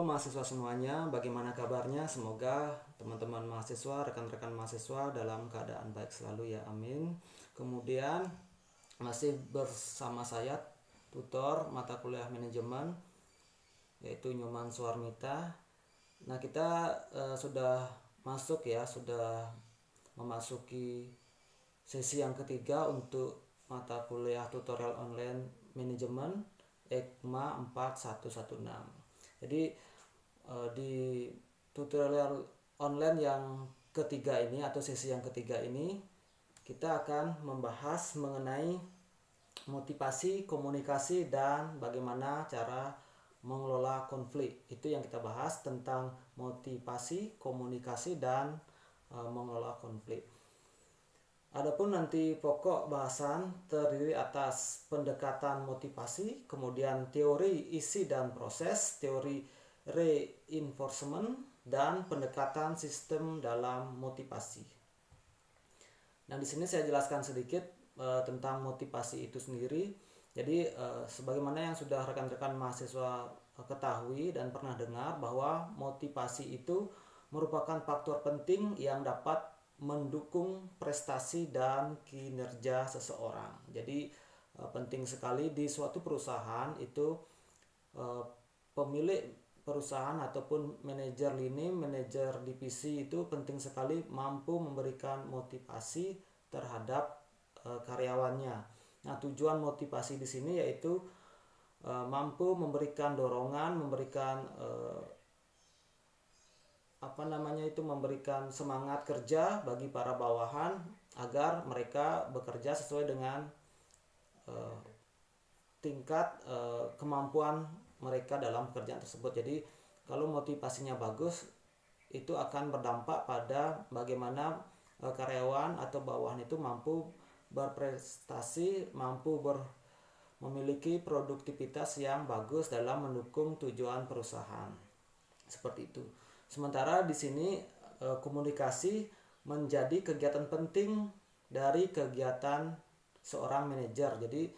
mahasiswa semuanya, bagaimana kabarnya? Semoga teman-teman mahasiswa, rekan-rekan mahasiswa dalam keadaan baik selalu ya, amin. Kemudian masih bersama saya tutor mata kuliah manajemen yaitu Nyoman Suarmita. Nah, kita sudah masuk ya, sudah memasuki sesi yang ketiga untuk mata kuliah tutorial online manajemen EKMA 4116. Jadi di tutorial online yang ketiga ini atau sesi yang ketiga ini kita akan membahas mengenai motivasi, komunikasi, dan bagaimana cara mengelola konflik. Itu yang kita bahas tentang motivasi, komunikasi, dan mengelola konflik. Adapun nanti pokok bahasan terdiri atas pendekatan motivasi, kemudian teori isi dan proses, teori reinforcement, dan pendekatan sistem dalam motivasi. Nah, di sini saya jelaskan sedikit tentang motivasi itu sendiri. Jadi sebagaimana yang sudah rekan-rekan mahasiswa ketahui dan pernah dengar bahwa motivasi itu merupakan faktor penting yang dapat mendukung prestasi dan kinerja seseorang. Jadi penting sekali di suatu perusahaan itu pemilik perusahaan ataupun manajer lini, manajer divisi itu penting sekali mampu memberikan motivasi terhadap karyawannya. Nah, tujuan motivasi di sini yaitu mampu memberikan dorongan, memberikan memberikan semangat kerja bagi para bawahan agar mereka bekerja sesuai dengan tingkat kemampuan mereka dalam pekerjaan tersebut. Jadi kalau motivasinya bagus, itu akan berdampak pada bagaimana karyawan atau bawahan itu mampu berprestasi, mampu memiliki produktivitas yang bagus dalam mendukung tujuan perusahaan. Seperti itu. Sementara di sini komunikasi menjadi kegiatan penting dari kegiatan seorang manajer. Jadi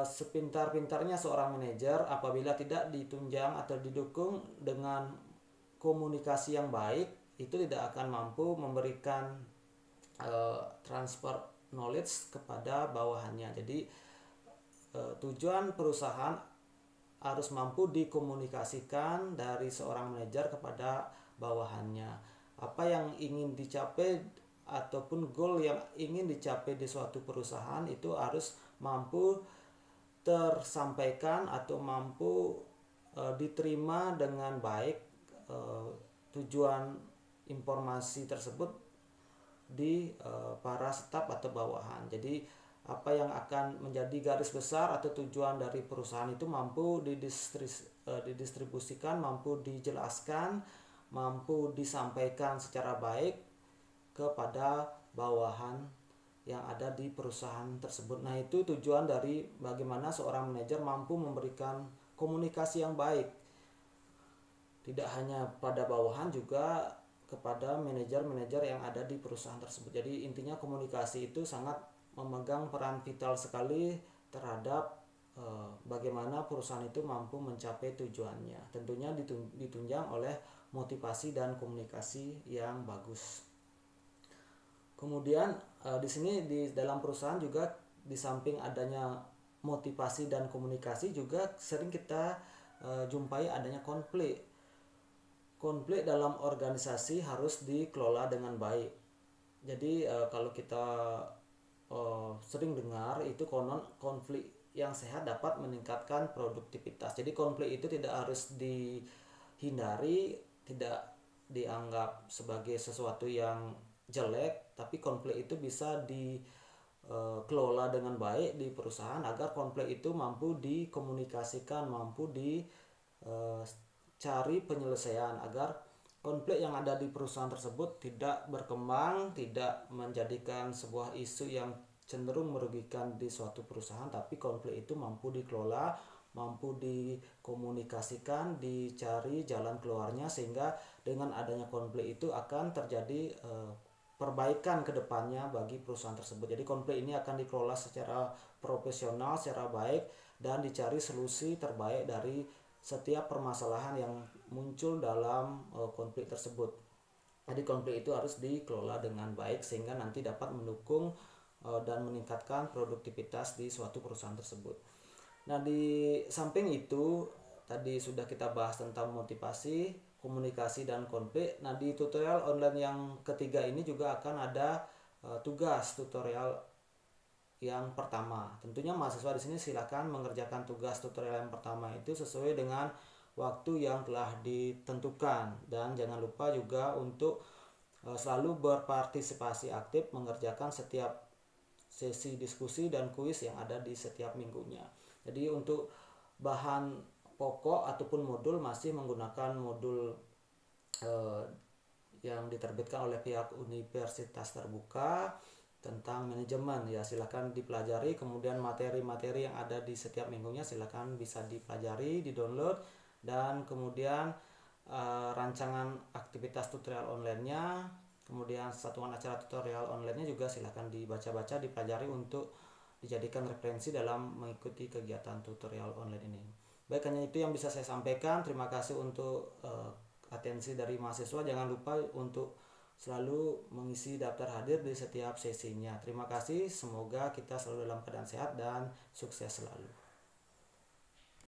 sepintar-pintarnya seorang manajer apabila tidak ditunjang atau didukung dengan komunikasi yang baik, itu tidak akan mampu memberikan transfer knowledge kepada bawahannya. Jadi tujuan perusahaan harus mampu dikomunikasikan dari seorang manajer kepada bawahannya. Apa yang ingin dicapai ataupun goal yang ingin dicapai di suatu perusahaan itu harus mampu tersampaikan atau mampu diterima dengan baik tujuan informasi tersebut di para staf atau bawahan. Jadi apa yang akan menjadi garis besar atau tujuan dari perusahaan itu mampu didistribusikan, mampu dijelaskan, mampu disampaikan secara baik kepada bawahan yang ada di perusahaan tersebut. Nah, itu tujuan dari bagaimana seorang manajer mampu memberikan komunikasi yang baik. Tidak hanya pada bawahan, juga kepada manajer-manajer yang ada di perusahaan tersebut. Jadi intinya komunikasi itu sangat memegang peran vital sekali terhadap bagaimana perusahaan itu mampu mencapai tujuannya. Tentunya ditunjang oleh motivasi dan komunikasi yang bagus. Kemudian di sini di dalam perusahaan juga di samping adanya motivasi dan komunikasi juga sering kita jumpai adanya konflik. Konflik dalam organisasi harus dikelola dengan baik. Jadi kalau kita sering dengar itu konon konflik yang sehat dapat meningkatkan produktivitas. Jadi konflik itu tidak harus dihindari, tidak dianggap sebagai sesuatu yang jelek, tapi konflik itu bisa dikelola dengan baik di perusahaan agar konflik itu mampu dikomunikasikan, mampu dicari penyelesaian agar konflik yang ada di perusahaan tersebut tidak berkembang, tidak menjadikan sebuah isu yang cenderung merugikan di suatu perusahaan, tapi konflik itu mampu dikelola, mampu dikomunikasikan, dicari jalan keluarnya, sehingga dengan adanya konflik itu akan terjadi perbaikan ke depannya bagi perusahaan tersebut. Jadi konflik ini akan dikelola secara profesional, secara baik, dan dicari solusi terbaik dari setiap permasalahan yang muncul dalam konflik tersebut. Jadi konflik itu harus dikelola dengan baik sehingga nanti dapat mendukung dan meningkatkan produktivitas di suatu perusahaan tersebut. Nah, di samping itu tadi sudah kita bahas tentang motivasi, komunikasi, dan konflik. Nah, di tutorial online yang ketiga ini juga akan ada tugas tutorial yang pertama. Tentunya mahasiswa di sini silakan mengerjakan tugas tutorial yang pertama itu sesuai dengan waktu yang telah ditentukan, dan jangan lupa juga untuk selalu berpartisipasi aktif mengerjakan setiap sesi diskusi dan kuis yang ada di setiap minggunya. Jadi untuk bahan pokok ataupun modul masih menggunakan modul yang diterbitkan oleh pihak Universitas Terbuka tentang manajemen, ya silakan dipelajari. Kemudian materi-materi yang ada di setiap minggunya silakan bisa dipelajari, di-download, dan kemudian rancangan aktivitas tutorial online-nya, kemudian satuan acara tutorial online-nya juga silakan dibaca-baca, dipelajari untuk dijadikan referensi dalam mengikuti kegiatan tutorial online ini. Baik, hanya itu yang bisa saya sampaikan. Terima kasih untuk atensi dari mahasiswa. Jangan lupa untuk selalu mengisi daftar hadir di setiap sesinya. Terima kasih, semoga kita selalu dalam keadaan sehat dan sukses selalu.